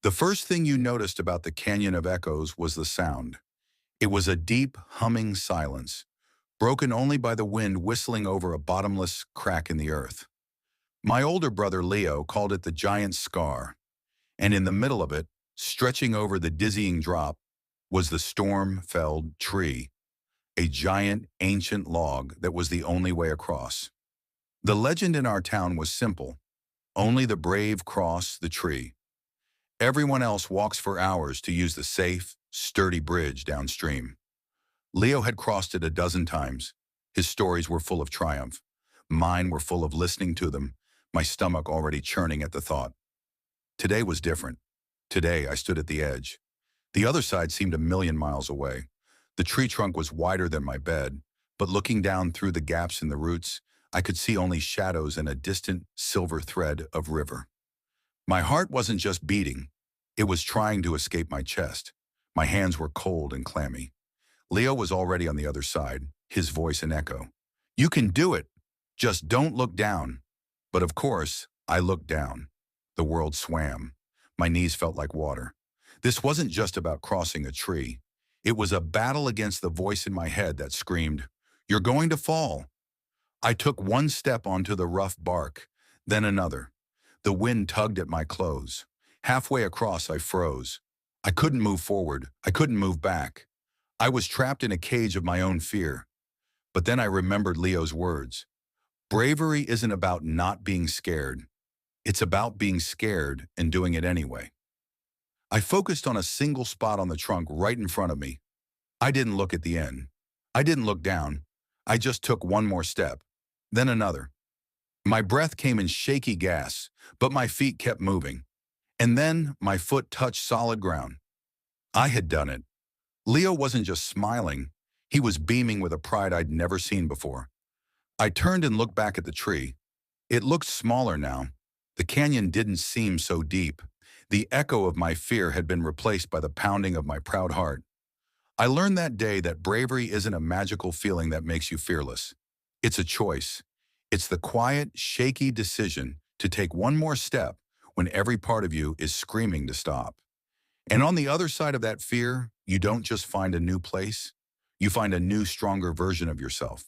The first thing you noticed about the Canyon of Echoes was the sound. It was a deep, humming silence, broken only by the wind whistling over a bottomless crack in the earth. My older brother Leo called it the giant scar, and in the middle of it, stretching over the dizzying drop, was the storm-felled tree, a giant, ancient log that was the only way across. The legend in our town was simple: only the brave cross the tree. Everyone else walks for hours to use the safe, sturdy bridge downstream. Leo had crossed it a dozen times. His stories were full of triumph. Mine were full of listening to them, my stomach already churning at the thought. Today was different. Today I stood at the edge. The other side seemed a million miles away. The tree trunk was wider than my bed, but looking down through the gaps in the roots, I could see only shadows and a distant silver thread of river. My heart wasn't just beating, it was trying to escape my chest. My hands were cold and clammy. Leo was already on the other side, his voice an echo. "You can do it! Just don't look down." But of course, I looked down. The world swam. My knees felt like water. This wasn't just about crossing a tree. It was a battle against the voice in my head that screamed, "You're going to fall." I took one step onto the rough bark, then another. The wind tugged at my clothes. Halfway across, I froze. I couldn't move forward. I couldn't move back. I was trapped in a cage of my own fear. But then I remembered Leo's words. Bravery isn't about not being scared. It's about being scared and doing it anyway. I focused on a single spot on the trunk right in front of me. I didn't look at the end. I didn't look down. I just took one more step, then another. My breath came in shaky gasps, but my feet kept moving. And then my foot touched solid ground. I had done it. Leo wasn't just smiling. He was beaming with a pride I'd never seen before. I turned and looked back at the tree. It looked smaller now. The canyon didn't seem so deep. The echo of my fear had been replaced by the pounding of my proud heart. I learned that day that bravery isn't a magical feeling that makes you fearless. It's a choice. It's the quiet, shaky decision to take one more step when every part of you is screaming to stop. And on the other side of that fear, you don't just find a new place, you find a new, stronger version of yourself.